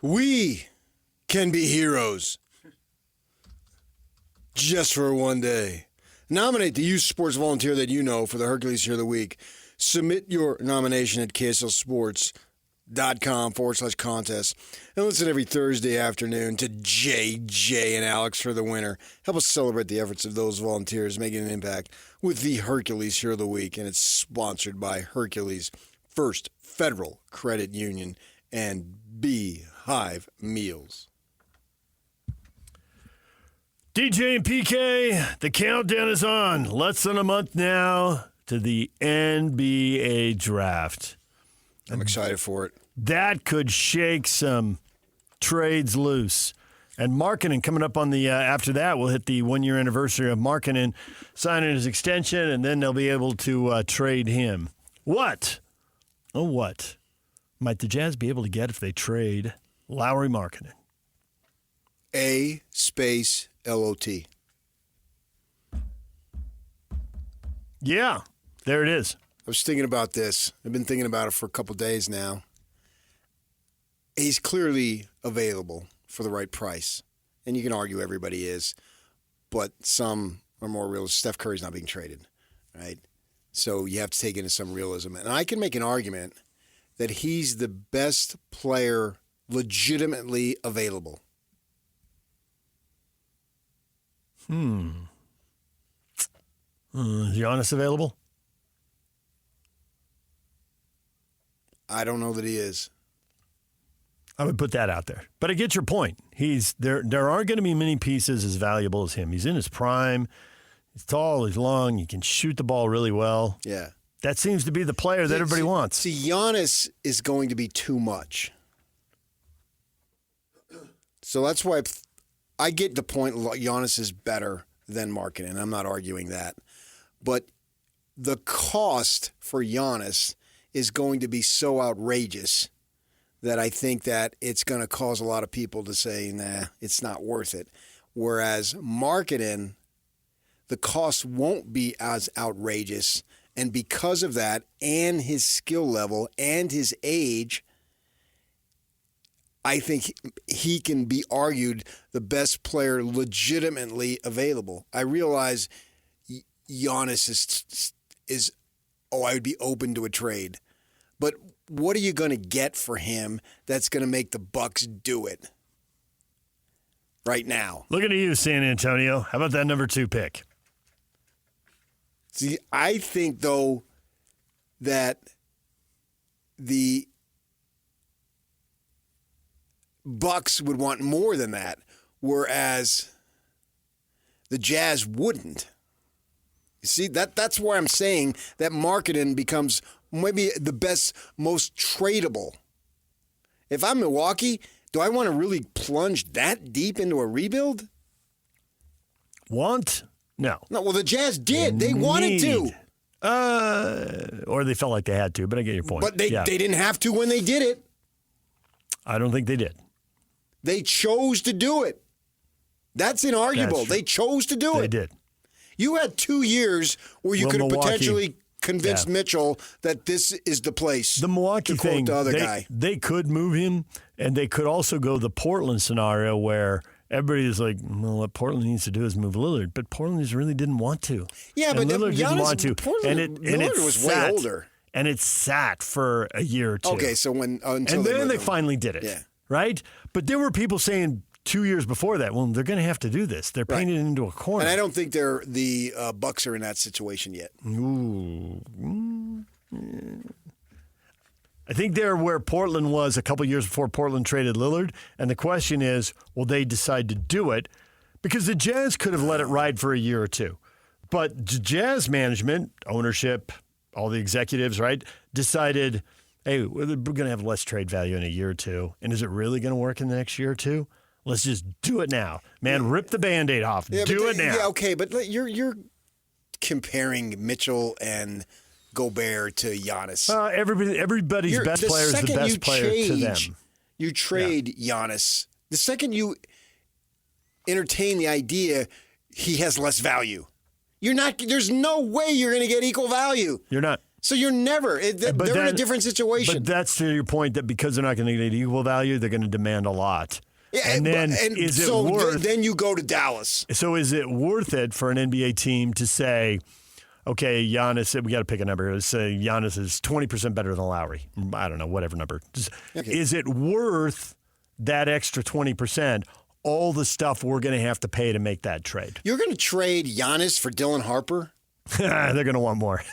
We can be heroes just for one day. Nominate the youth sports volunteer that you know for the Hercules Hero of the Week. Submit your nomination at kslsports.com/contest. And listen every Thursday afternoon to JJ and Alex for the winner. Help us celebrate the efforts of those volunteers making an impact with the Hercules Hero of the Week. And it's sponsored by Hercules, First Federal Credit Union, and Beehive Meals. DJ and PK, the countdown is on. Less than a month now to the NBA draft. I'm excited for it. That could shake some trades loose. And Markkanen coming up on the after that, we'll hit the 1-year anniversary of Markkanen signing his extension, and then they'll be able to trade him. What? Oh, what might the Jazz be able to get if they trade Lauri Markkanen? A-LOT. Yeah, there it is. I was thinking about this. I've been thinking about it for a couple days now. He's clearly available for the right price. And you can argue everybody is. But some are more realistic. Steph Curry's not being traded, right? So you have to take into some realism. And I can make an argument that he's the best player legitimately available. Is Giannis available? I don't know that he is. I would put that out there. But I get your point. There aren't going to be many pieces as valuable as him. He's in his prime. He's tall, he's long, he can shoot the ball really well. Yeah. That seems to be the player that everybody wants. See, Giannis is going to be too much. So that's why I get the point. Giannis is better than Markkanen. I'm not arguing that. But the cost for Giannis is going to be so outrageous that I think that it's going to cause a lot of people to say, nah, it's not worth it. Whereas Markkanen, the cost won't be as outrageous. And because of that and his skill level and his age, I think he can be argued the best player legitimately available. I realize Giannis is I would be open to a trade. But what are you going to get for him that's going to make the Bucks do it right now? Looking at you, San Antonio. How about that number 2 pick? See, I think, though, that the Bucks would want more than that, whereas the Jazz wouldn't. You see, that's why I'm saying that Markkanen becomes maybe the best, most tradable. If I'm Milwaukee, do I want to really plunge that deep into a rebuild? Want? No. No, well, the Jazz did. They wanted to. Or they felt like they had to, but I get your point. But they didn't have to when they did it. I don't think they did. They chose to do it. That's inarguable. They chose to do it. They did. You had 2 years where you could have potentially convinced Mitchell that this is the place. The Milwaukee thing, the other guy. They could move him, and they could also go the Portland scenario where everybody is like, well, what Portland needs to do is move Lillard. But Portland just really didn't want to. Yeah, but Lillard didn't want to. Lillard was way older. And it sat for a year or two. Okay, so until they finally did it. Yeah. Right? But there were people saying 2 years before that, well, they're going to have to do this. They're painted into a corner. And I don't think the Bucks are in that situation yet. Ooh. I think they're where Portland was a couple years before Portland traded Lillard. And the question is, will they decide to do it? Because the Jazz could have let it ride for a year or two. But Jazz management, ownership, all the executives, right, decided, hey, we're going to have less trade value in a year or two. And is it really going to work in the next year or two? Let's just do it now. Man, rip the Band-Aid off. Do it now. Yeah, okay, but you're comparing Mitchell and Gobert to Giannis. Everybody's best player is the best player to them. You trade Giannis. The second you entertain the idea he has less value, you're not. There's no way you're going to get equal value. You're not. So you're never. They're in a different situation. But that's to your point that because they're not going to get equal value, they're going to demand a lot. Yeah, and then is it worth? Then you go to Dallas. So is it worth it for an NBA team to say, okay, Giannis, we got to pick a number. Let's say Giannis is 20% better than Lauri. I don't know, whatever number. Okay. Is it worth that extra 20%? All the stuff we're going to have to pay to make that trade. You're going to trade Giannis for Dylan Harper? They're going to want more.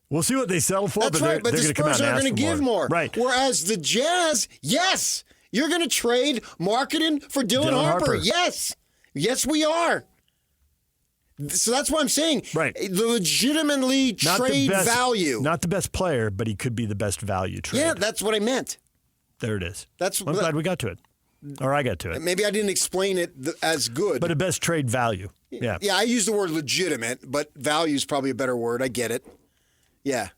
We'll see what they settle for. That's right, but the Spurs aren't going to give more. Right. Whereas the Jazz, yes, you're going to trade Markkanen for Dylan Harper. Yes. Yes, we are. So that's what I'm saying. Right. The legitimately trade value. Not the best player, but he could be the best value trade. Yeah, that's what I meant. There it is. I'm glad we got to it. Or I got to it. Maybe I didn't explain it as good. But a best trade value. Yeah. Yeah, I use the word legitimate, but value is probably a better word. I get it. Yeah.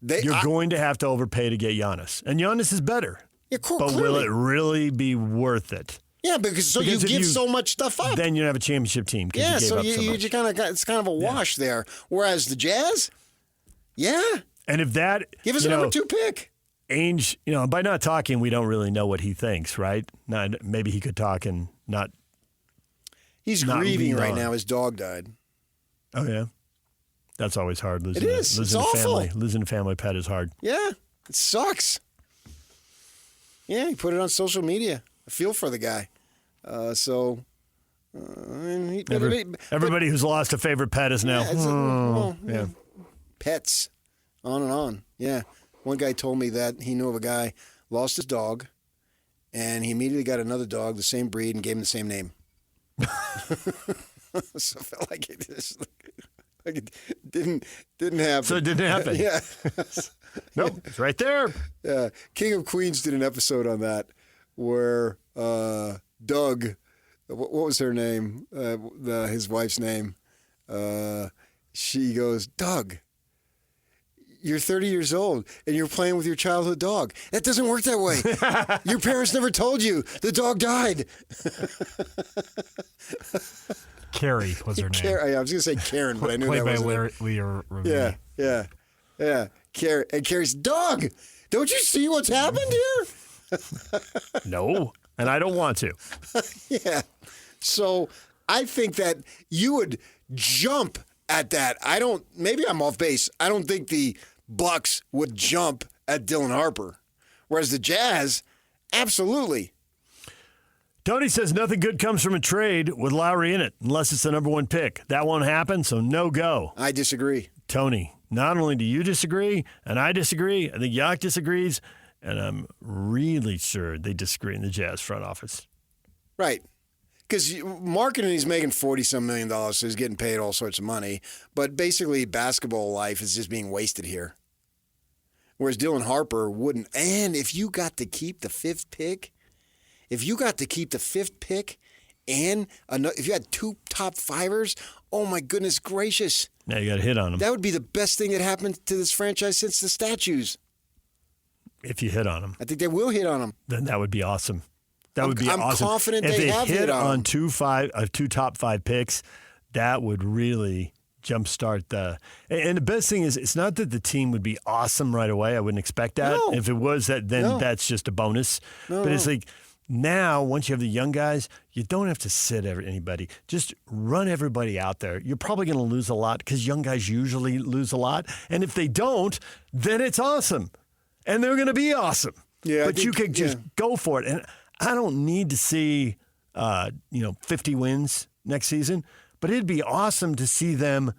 You're going to have to overpay to get Giannis. And Giannis is better. Yeah, cool, but clearly. Will it really be worth it? Yeah, because you give so much stuff up. Then you have a championship team. Yeah, so you kind of it's kind of a wash there. Whereas the Jazz, yeah. And if that give us a number 2 pick. Ainge, by not talking, we don't really know what he thinks, right? Maybe he could talk and not. He's grieving right now. His dog died. Oh yeah, that's always hard. Losing It's awful. Losing a family pet is hard. Yeah, it sucks. Yeah, he put it on social media. I feel for the guy. Everybody who's lost a favorite pet is now. Pets, on and on. Yeah, one guy told me that he knew of a guy lost his dog, and he immediately got another dog, the same breed, and gave him the same name. So I felt like it didn't happen. So it didn't happen. Yeah. Nope, it's right there. Yeah, King of Queens did an episode on that where Doug, what was her name? His wife's name. She goes, Doug, you're 30 years old and you're playing with your childhood dog. That doesn't work that way. Your parents never told you the dog died. Carrie was her name. I was going to say Karen, but I knew that wasn't it. Played by Lauri. Yeah. Carrie's dog. Don't you see what's happened here? No, and I don't want to. Yeah. So I think that you would jump at that. Maybe I'm off base. I don't think the Bucks would jump at Dylan Harper. Whereas the Jazz, absolutely. Tony says nothing good comes from a trade with Lauri in it unless it's the number 1 pick. That won't happen, so no go. I disagree. Tony, not only do you disagree, and I disagree, I think Yak disagrees, and I'm really sure they disagree in the Jazz front office. Right. Because Markkanen, he's making $40-some million, so he's getting paid all sorts of money. But basically, basketball life is just being wasted here. Whereas Dylan Harper wouldn't. And if you got to keep the 5th pick, and if you had 2 top 5ers, oh my goodness gracious. Now you got to hit on them. That would be the best thing that happened to this franchise since the statues. If you hit on them. I think they will hit on them. Then that would be awesome. That would be awesome. I'm confident if they have hit on 2 top 5 picks, that would really jumpstart the. And the best thing is, it's not that the team would be awesome right away. I wouldn't expect that. No. If it was that, then that's just a bonus. But it's like now, once you have the young guys, you don't have to sit anybody. Just run everybody out there. You're probably going to lose a lot because young guys usually lose a lot. And if they don't, then it's awesome. And they're going to be awesome. Yeah, but you could just go for it. And I don't need to see, 50 wins next season, but it'd be awesome to see them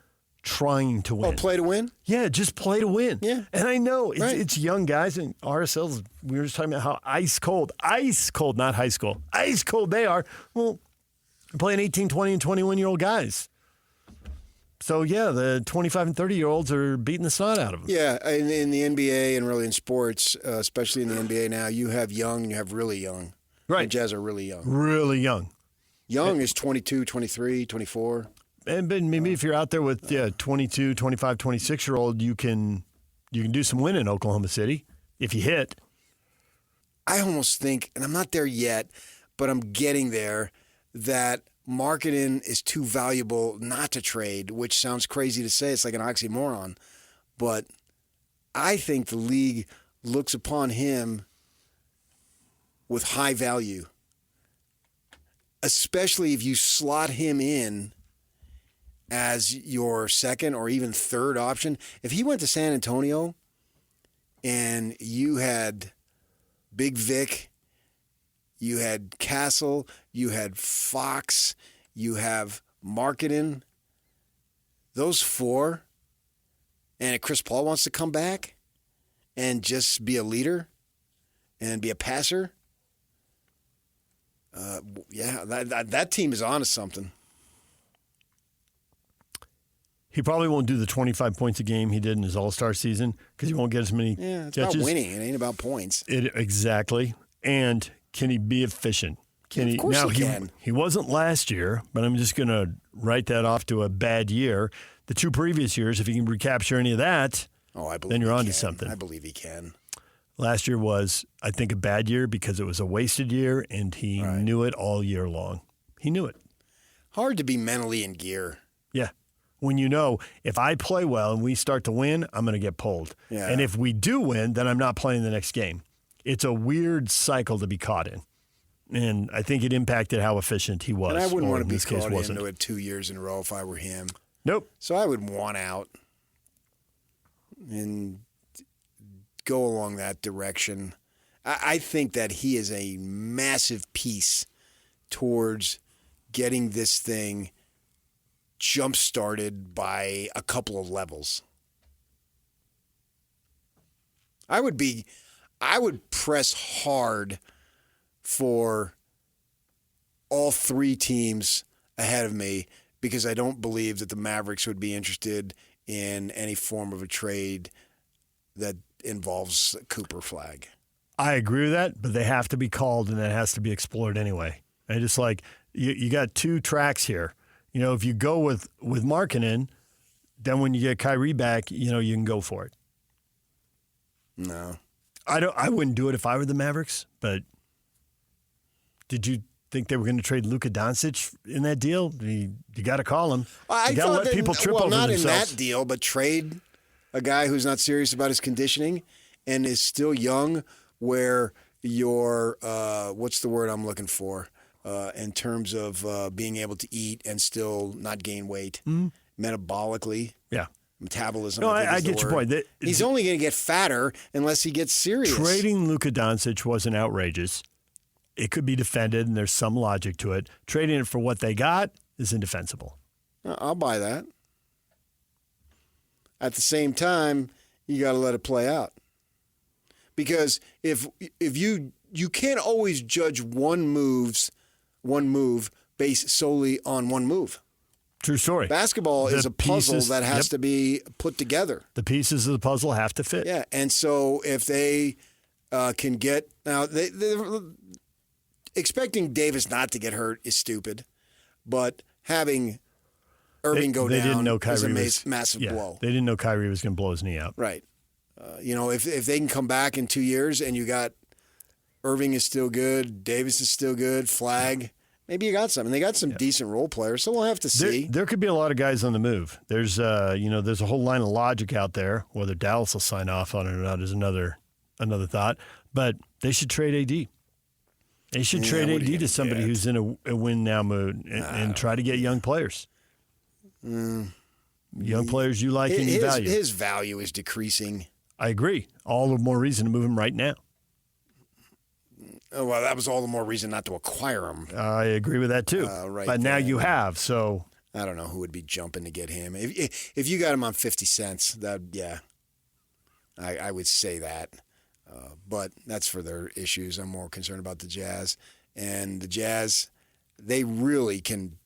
trying to win. Oh, play to win? Yeah, just play to win. Yeah. And I know it's young guys, and RSLs, we were just talking about how ice cold, not high school, ice cold they are. Well, they're playing 18, 20, and 21-year-old guys. So, yeah, the 25 and 30-year-olds are beating the snot out of them. Yeah, in the NBA and really in sports, especially in the NBA now, you have young and you have really young. Right. The Jazz are really young. Really young. Young is 22, 23, 24. And maybe if you're out there with 22, 25, 26-year-old, you can do some winning in Oklahoma City if you hit. I almost think, and I'm not there yet, but I'm getting there, that Markkanen is too valuable not to trade, which sounds crazy to say. It's like an oxymoron. But I think the league looks upon him with high value, especially if you slot him in as your second or even third option. If he went to San Antonio and you had Big Vic, you had Castle, you had Fox, you have Markkanen, those four, and if Chris Paul wants to come back and just be a leader and be a passer, that team is on to something. He probably won't do the 25 points a game he did in his All-Star season because he won't get as many it's catches. about winning. It ain't about points. Exactly. And can he be efficient? Of course he can. He wasn't last year, but I'm just going to write that off to a bad year. The 2 previous years, if he can recapture any of that, then you're on to something. I believe he can. Last year was, I think, a bad year because it was a wasted year, and he knew it all year long. He knew it. Hard to be mentally in gear. Yeah. When you know, if I play well and we start to win, I'm going to get pulled. Yeah. And if we do win, then I'm not playing the next game. It's a weird cycle to be caught in. And I think it impacted how efficient he was. And I wouldn't want to be case caught wasn't. into it 2 years in a row if I were him. Nope. So I would want out and go along that direction. I think that he is a massive piece towards getting this thing jump-started by a couple of levels. I would press hard for all 3 teams ahead of me because I don't believe that the Mavericks would be interested in any form of a trade that involves Cooper Flag. I agree with that, but they have to be called and that has to be explored anyway. And just like you got 2 tracks here. You know, if you go with Markkanen, then when you get Kyrie back, you know, you can go for it. No. I wouldn't do it if I were the Mavericks, but did you think they were going to trade Luka Doncic in that deal? You got to call him. You got to let people trip over not themselves. Not in that deal, but trade a guy who's not serious about his conditioning and is still young, where your what's the word I'm looking for in terms of being able to eat and still not gain weight metabolically. Yeah. Metabolism. No, I is the get your word. point. He's only going to get fatter unless he gets serious. Trading Luka Doncic wasn't outrageous. It could be defended, and there's some logic to it. Trading it for what they got is indefensible. I'll buy that. At the same time, you got to let it play out. Because if you can't always judge one move based solely on one move. True story. Basketball is a puzzle that has to be put together. The pieces of the puzzle have to fit. Yeah, and so if they can get now, they're expecting Davis not to get hurt is stupid, but having Irving go down didn't know Kyrie is a massive blow. They didn't know Kyrie was going to blow his knee out. Right. If they can come back in 2 years and you got Irving is still good, Davis is still good, Flag. Maybe you got some. And they got some decent role players, so we'll have to see. There could be a lot of guys on the move. There's there's a whole line of logic out there. Whether Dallas will sign off on it or not is another thought. But they should trade AD. They should trade AD to somebody who's in a win now mood and try to get young players. Young players you like and you value. His value is decreasing. I agree. All the more reason to move him right now. Oh, well, that was all the more reason not to acquire him. I agree with that too. But now you have, so I don't know who would be jumping to get him. If you got him on 50 cents, I would say that. But that's for their issues. I'm more concerned about the Jazz. And the Jazz, they really can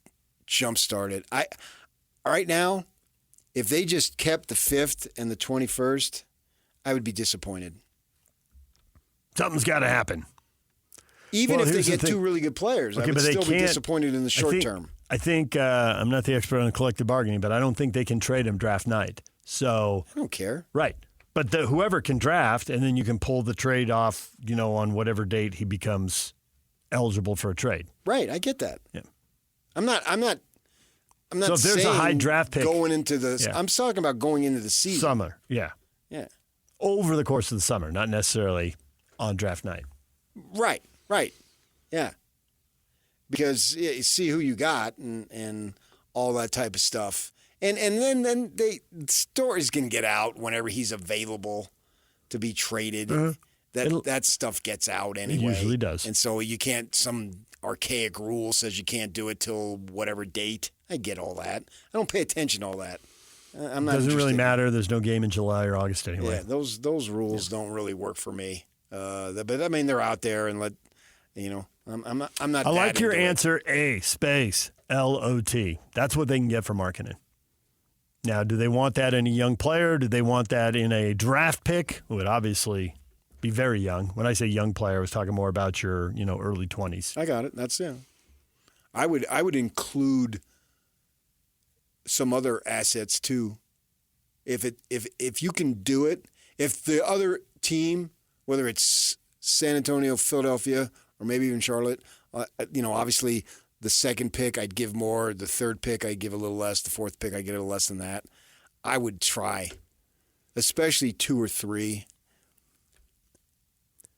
jumpstart it. Right now, if they just kept the 5th and the 21st, I would be disappointed. Something's got to happen. Even if they get 2 really good players, I would still be disappointed in the short term. I think I'm not the expert on collective bargaining, but I don't think they can trade him draft night. So I don't care. Right. But whoever can draft, and then you can pull the trade off, on whatever date he becomes eligible for a trade. Right. I get that. Yeah. I'm not So if there's a saying high draft pick going into the. Yeah. I'm talking about going into the season. summer, yeah, over the course of the summer, not necessarily on draft night. Right. Yeah. Because you see who you got and all that type of stuff. And then stories can get out whenever he's available to be traded. That stuff gets out anyway. It usually does. And so you can't, some archaic rule says you can't do it till whatever date. I get all that. I don't pay attention to all that. I'm not Doesn't really interested. matter. There's no game in July or August anyway. Yeah, those rules don't really work for me. But I mean, they're out there, and I'm not. I like that your into it. answer. A space LOT. That's what they can get for Markkanen. Now, do they want that in a young player? Do they want that in a draft pick? Who would obviously be very young. When I say young player, I was talking more about your early 20s. I got it. That's I would include some other assets too. If you can do it, if the other team, whether it's San Antonio, Philadelphia, or maybe even Charlotte, obviously the second pick I'd give more, the third pick I'd give a little less, the fourth pick I'd give a little less than that. I would try, especially 2 or 3,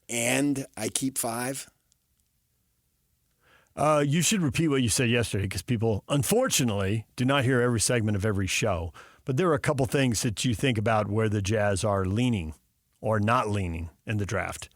and I keep 5. You should repeat what you said yesterday because people, unfortunately, do not hear every segment of every show. But there are a couple things that you think about where the Jazz are leaning or not leaning in the draft.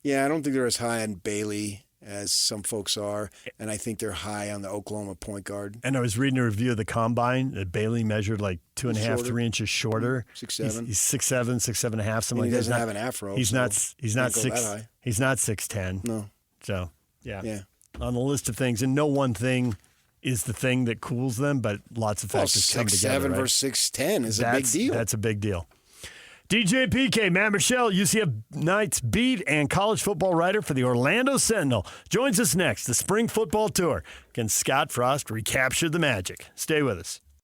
Yeah, I don't think they're as high on Bailey as some folks are, and I think they're high on the Oklahoma point guard. And I was reading a review of the combine that Bailey measured like 2.5, Shorter. 3 inches shorter. 6'7". He's 6'7", 6'7.5", something And like he that. doesn't have an afro. He's so not. He's not can't go that 6. high. He's not 6'10". No. So yeah. On the list of things, and no one thing is the thing that cools them, but lots of factors come together. 6'7" right? versus 6'10" is a big deal. That's a big deal. DJ PK, Matt Michelle, UCF Knights beat and college football writer for the Orlando Sentinel, joins us next. The spring football tour. Can Scott Frost recapture the magic? Stay with us.